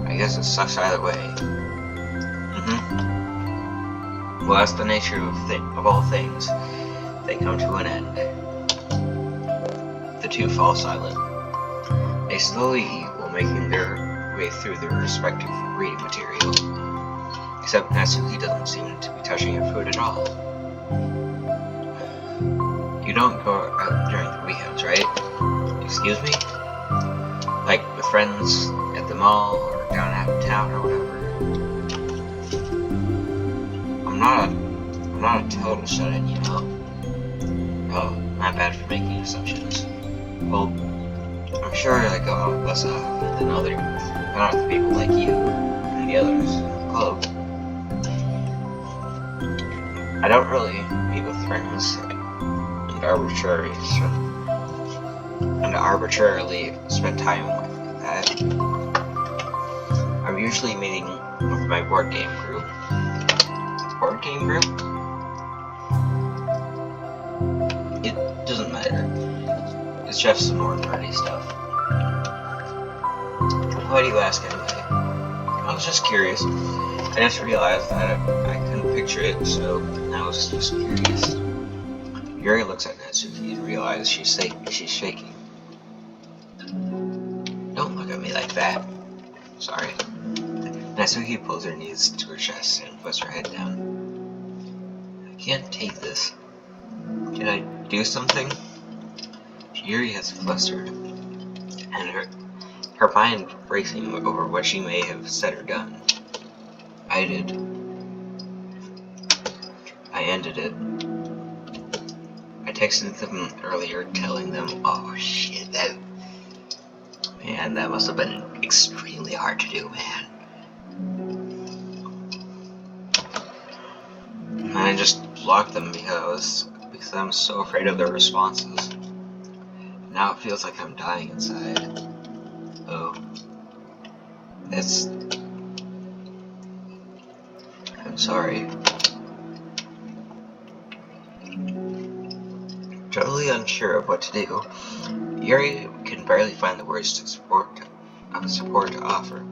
S1: I guess it sucks either way. Well, that's the nature of all things. They come to an end. The two fall silent. They slowly eat while making their way through their respective reading material. Except Natsuki doesn't seem to be touching her food at all. You don't go out during the weekends, right? Excuse me? Like with friends at the mall or down out of town or whatever. I'm not a total shut-in, you know? Oh, my bad for making assumptions. Well, I'm sure I go out less often than other people like you and the others in the club. I don't really meet with friends and arbitrarily spend time like that. I'm usually meeting with my board game group. Board game group? It doesn't matter. It's just some more nerdy stuff. Why do you ask anyway? I was just curious. I just realized that I couldn't picture it, so I was just curious. Yuri looks at Natsuki and realizes she's shaking. Don't look at me like that. Sorry. Natsuki pulls her knees to her chest and puts her head down. I can't take this. Did I do something? Yuri has flustered, and her mind racing over what she may have said or done. I did. I ended it. I texted them earlier telling them, oh shit, that must have been extremely hard to do, man. And I just blocked them because I'm so afraid of their responses. Now it feels like I'm dying inside. Oh. I'm sorry. Totally unsure of what to do, Yuri can barely find the words to support to offer.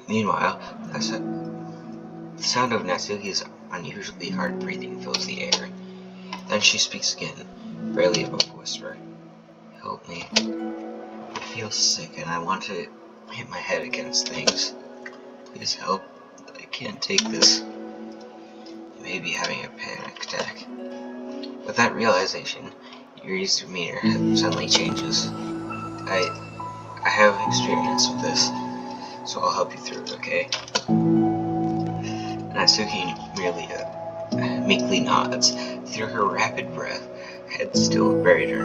S1: Meanwhile, the sound of Natsuki's unusually hard breathing fills the air. Then she speaks again, barely above a whisper. Help me. I feel sick and I want to hit my head against things. Please help. I can't take this. I may be having a panic attack. With that realization, Yuri's demeanor suddenly changes. I have experience with this, so I'll help you through it, okay? Natsuki merely meekly nods. Through her rapid breath, head still buried her.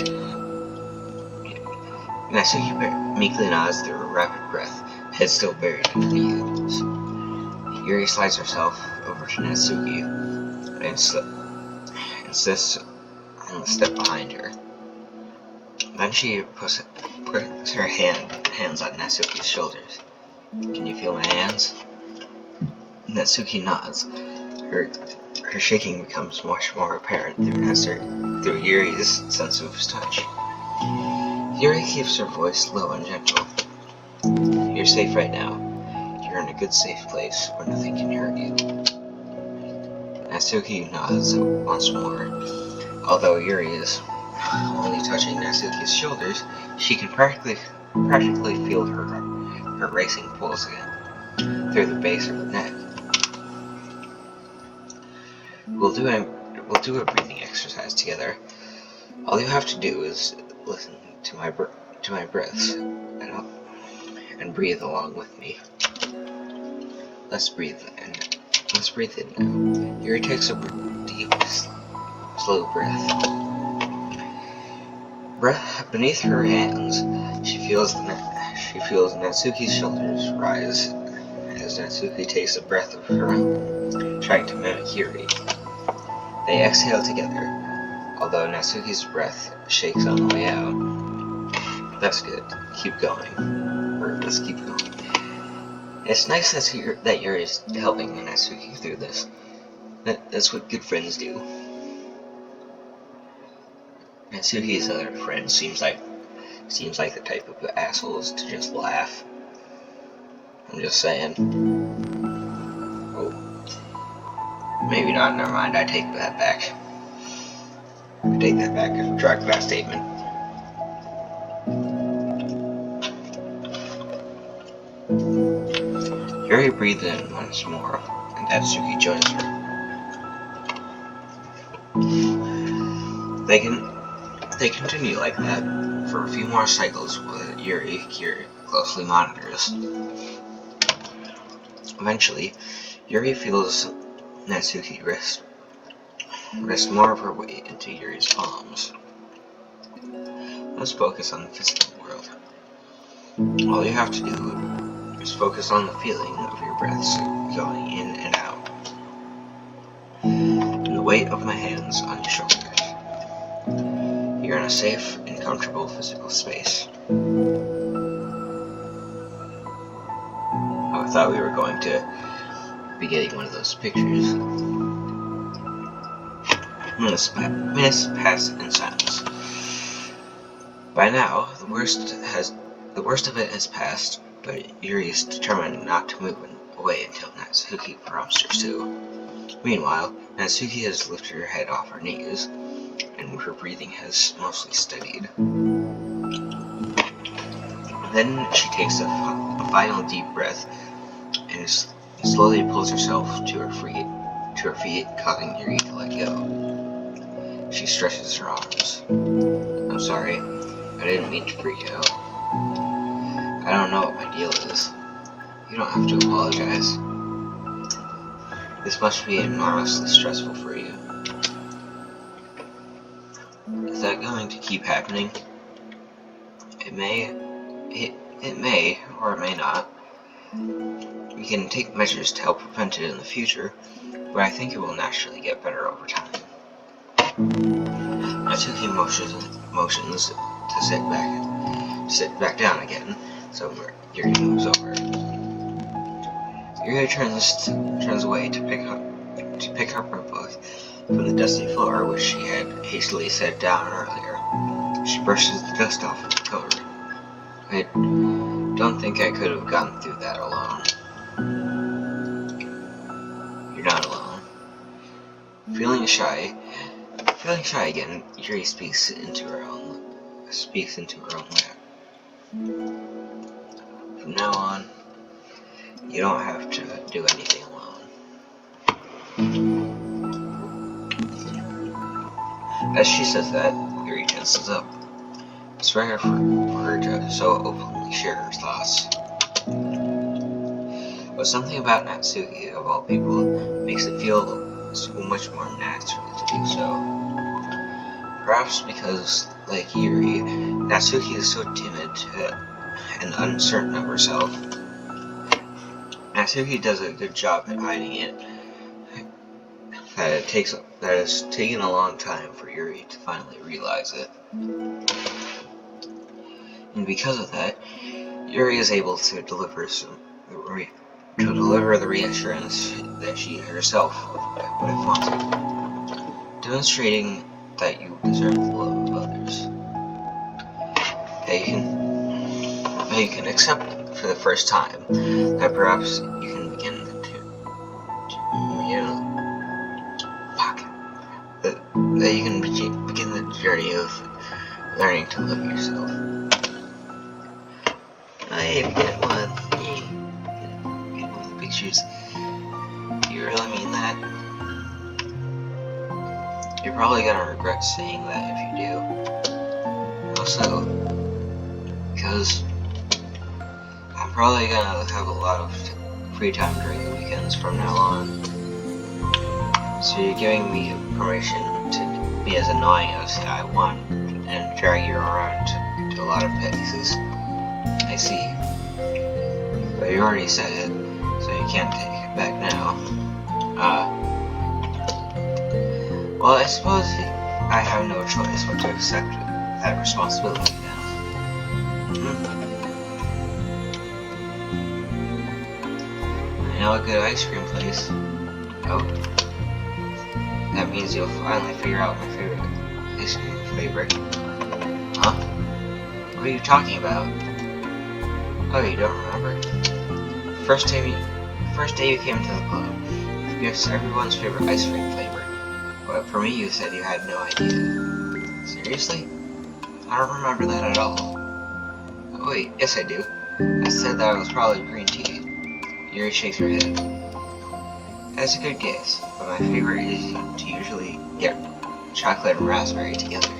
S1: Natsuki meekly nods through her rapid breath, head still buried in her knees. Yuri slides herself over to Natsuki and insists on the step behind her. Then she puts her hands on Natsuki's shoulders. Can you feel my hands? Natsuki nods. Her shaking becomes much more apparent through Yuri's sense of touch. Yuri keeps her voice low and gentle. You're safe right now. You're in a good, safe place where nothing can hurt you. Natsuki nods once more. Although Yuri is only touching Natsuki's shoulders, she can practically feel her racing pulse again through the base of her neck. We'll do a breathing exercise together. All you have to do is listen to my breaths and breathe along with me. Let's breathe in. Let's breathe in now. Yuri takes a deep, slow breath. Beneath her hands, she feels Natsuki's shoulders rise as Natsuki takes a breath of her own, trying to mimic Yuri. They exhale together, although Natsuki's breath shakes on the way out. That's good. Keep going. Or let's keep going. It's nice that Yuri is helping Natsuki through this. That's what good friends do. Natsuki's other friend seems like the type of assholes to just laugh. I'm just saying. Oh. Maybe not, never mind, I take that back. I take that back, I retract that statement. Yuri breathes in once more, and Natsuki joins her. They continue like that for a few more cycles while Yuri closely monitors. Eventually, Yuri feels Natsuki rest more of her weight into Yuri's palms. Let's focus on the physical world. All you have to do is focus on the feeling of your breaths going in and out, and the weight of my hands on your shoulders. You're in a safe and comfortable physical space. Oh, I thought we were going to be getting one of those pictures. Minutes pass in silence. By now, the worst of it has passed, but Yuri is determined not to move away until Natsuki prompts her to. Meanwhile, Natsuki has lifted her head off her knees, and her breathing has mostly steadied. Then she takes a final deep breath and slowly pulls herself to her feet, causing Yuri to let go. She stretches her arms. I'm sorry, I didn't mean to freak you out. I don't know what my deal is. You don't have to apologize. This must be enormously stressful for you. Is that going to keep happening? It may, or it may not. We can take measures to help prevent it in the future, but I think it will naturally get better over time. Natsuki motions to sit back down again, so Yuri moves over. Yuri turns away to pick up her book from the dusty floor, which she had hastily set down earlier. She brushes the dust off of the cover. I don't think I could have gotten through that alone. You're not alone. Feeling shy again, Yuri speaks into her own lap. From now on, you don't have to do anything alone. As she says that, Yuri tenses up. It's rare for her to so openly share her thoughts. But something about Natsuki, of all people, makes it feel so much more natural to do so. Perhaps because, like Yuri, Natsuki is so timid and uncertain of herself. Natsuki does a good job at hiding it. That has taken a long time for Yuri to finally realize it. And because of that, Yuri is able to deliver the reassurance that she herself would have wanted, demonstrating that you deserve the love of others. That you can accept for the first time that perhaps you can begin that you can begin the journey of learning to love yourself. Hey, we get one. Get one of the pictures. Do you really mean that? You're probably gonna regret saying that if you do. Also, because I'm probably gonna have a lot of free time during the week. weekends from now on. So you're giving me permission to be as annoying as I want and drag you around to a lot of places. I see. But you already said it, so you can't take it back now. Well, I suppose I have no choice but to accept that responsibility now. I know a good ice cream place. Oh. That means you'll finally figure out my favorite ice cream flavor. Huh? What are you talking about? Oh, you don't remember? First day you came to the club, you guessed everyone's favorite ice cream flavor. But for me, you said you had no idea. Seriously? I don't remember that at all. Oh wait, yes I do. I said that it was probably green tea. Yuri shakes her head. That's a good guess, but my favorite is to usually get chocolate and raspberry together.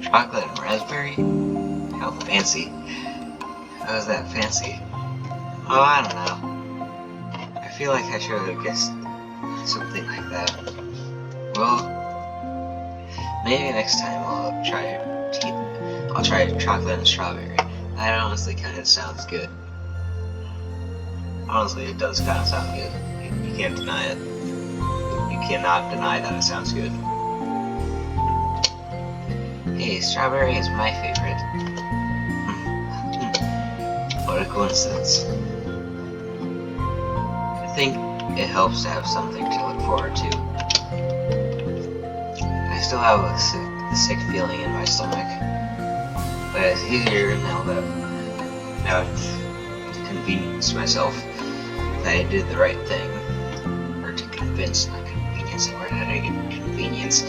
S1: Chocolate and raspberry? How fancy. How is that fancy? Oh, I don't know. I feel like I should have guessed something like that. Well, maybe next time I'll try chocolate and strawberry. That honestly kind of sounds good. Honestly, it does kind of sound good. You can't deny it. You cannot deny that it sounds good. Hey, strawberry is my favorite. What a coincidence. I think it helps to have something to look forward to. I still have a sick feeling in my stomach, but it's easier now to convince myself that I did the right thing, or to convince, not convenience, or how to get convenience.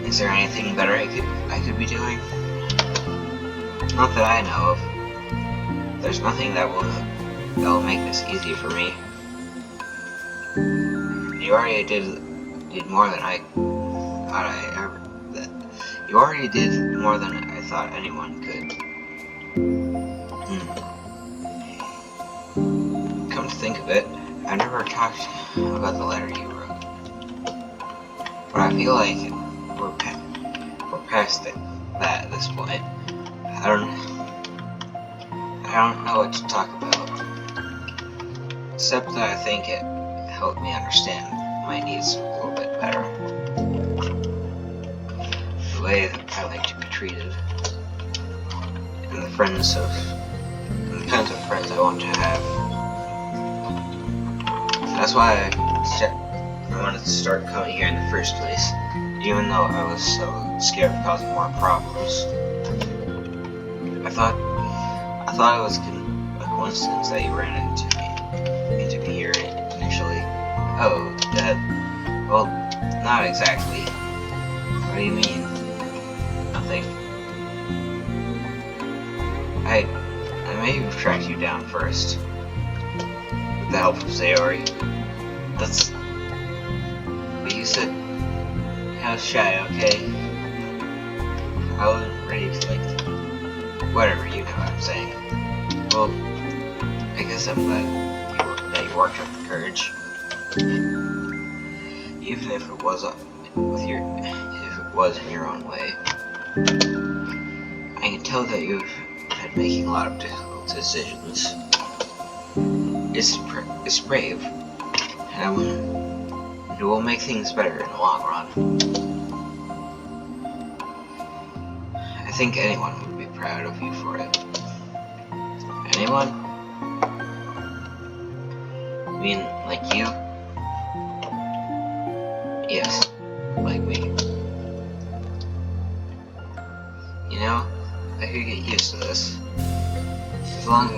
S1: Is there anything better I could be doing? Not that I know of. There's nothing that will make this easy for me. You already did more than I thought You already did more than I thought anyone could. Come to think of it, I never talked about the letter you wrote. But I feel like we're past that at this point. I don't know what to talk about, except that I think it helped me understand my needs a little bit better. The way that I like to be treated, and the kinds of friends I want to have. That's why I wanted to start coming here in the first place, even though I was so scared of causing more problems. I thought it was a coincidence that you ran into me here initially. Oh, Dad. Well, not exactly. What do you mean? Nothing. I may have tracked you down first, with the help of Sayori. But you said I was shy, okay? I wasn't ready to whatever, you know what I'm saying. Well, I guess I'm glad that you worked up the courage. Even if it was in your own way. I can tell that you've been making a lot of difficult decisions. It's brave, and it will make things better in the long run. I think anyone would be proud of you for it. Anyone? I mean, like you? Yes, like me. You know, I could get used to this. As long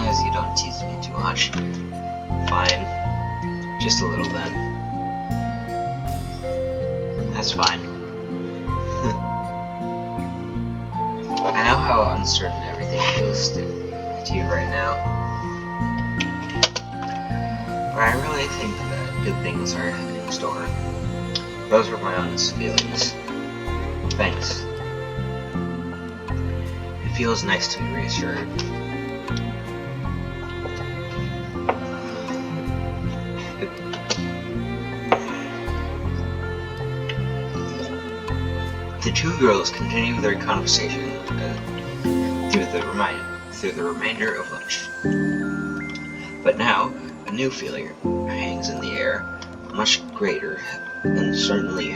S1: as you don't tease me too much. Fine. Just a little then. That's fine. I know how uncertain everything feels to you right now. But I really think that good things are in store. Those were my honest feelings. Thanks. It feels nice to be reassured. The two girls continue their conversation through the remainder of lunch. But now, a new feeling hangs in the air, much greater, and certainly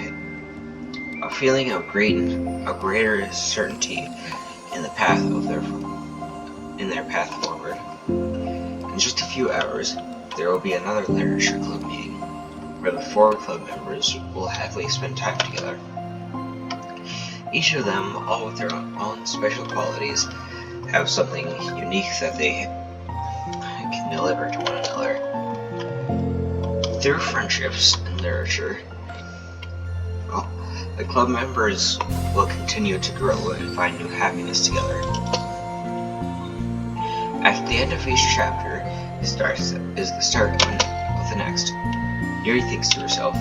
S1: a feeling of greater certainty in the path of their path forward. In just a few hours, there will be another literature club meeting, where the 4 club members will happily spend time together. Each of them, all with their own special qualities, have something unique that they can deliver to one another. Through friendships and literature, the club members will continue to grow and find new happiness together. At the end of each chapter is the start of the next. Yuri thinks to herself,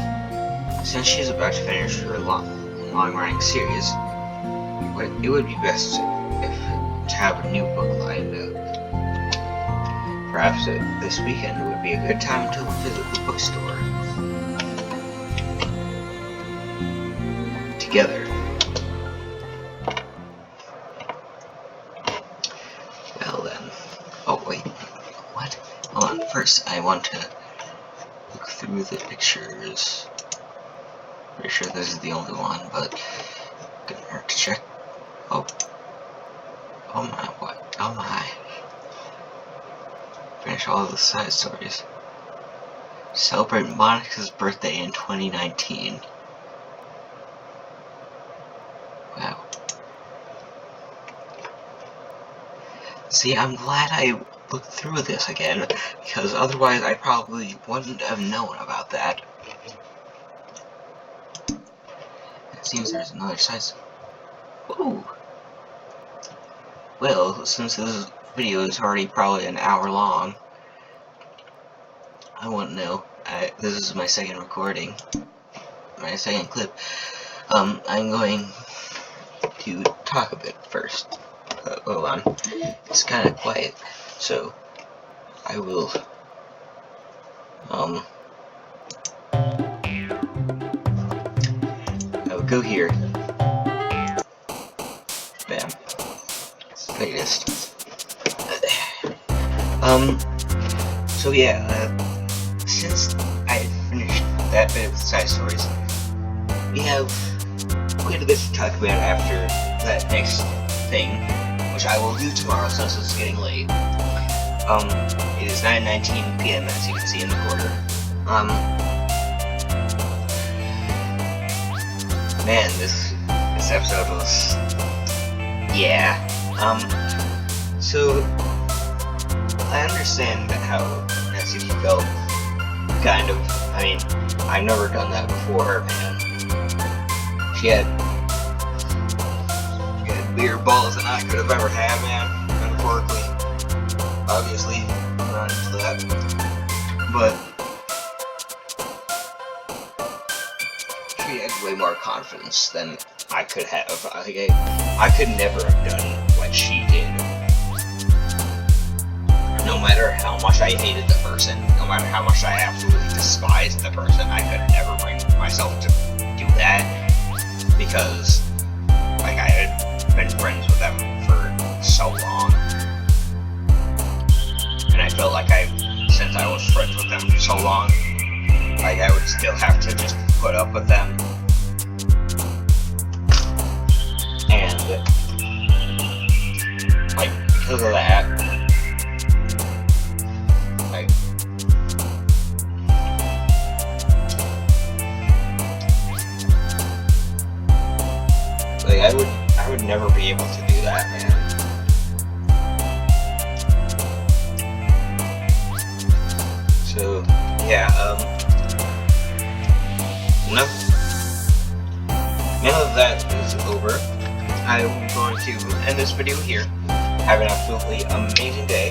S1: since she is about to finish her long-running series, it would be best to have a new book lined up. Perhaps this weekend would be a good time to visit the bookstore together. Well then. Oh wait. What? Hold on. First, I want to look through the pictures. Pretty sure this is the only one, but couldn't hurt to check. Oh my, what? Oh my. Finish all of the side stories. Celebrate Monica's birthday in 2019. Wow. See, I'm glad I looked through this again, because otherwise I probably wouldn't have known about that. It seems there's another side story. Ooh. Well, since this video is already probably an hour long, I want to know. This is my second recording, my second clip. I'm going to talk a bit first. Hold on. It's kind of quiet, so I will. I will go here. Bam. Playlist. So yeah, since I finished that bit of the side stories, we have quite a bit to talk about after that next thing, which I will do tomorrow since it's getting late. It is 9:19 p.m. as you can see in the corner. Man, this episode was, yeah. So I understand how Natsuki felt, kind of. I mean, I've never done that before, man. She had bigger balls than I could have ever had, man, metaphorically. Obviously, I'm not into that. But she had way more confidence than I could have. I could never have done what she did. No matter how much I hated the person, no matter how much I absolutely despised the person, I could never bring myself to do that, because, like, I had been friends with them for so long, and I felt like since I was friends with them for so long, like, I would still have to just put up with them, and, like, because of that, I would never be able to do that, man. So, yeah, none of that is over. I'm going to end this video here. Have an absolutely amazing day.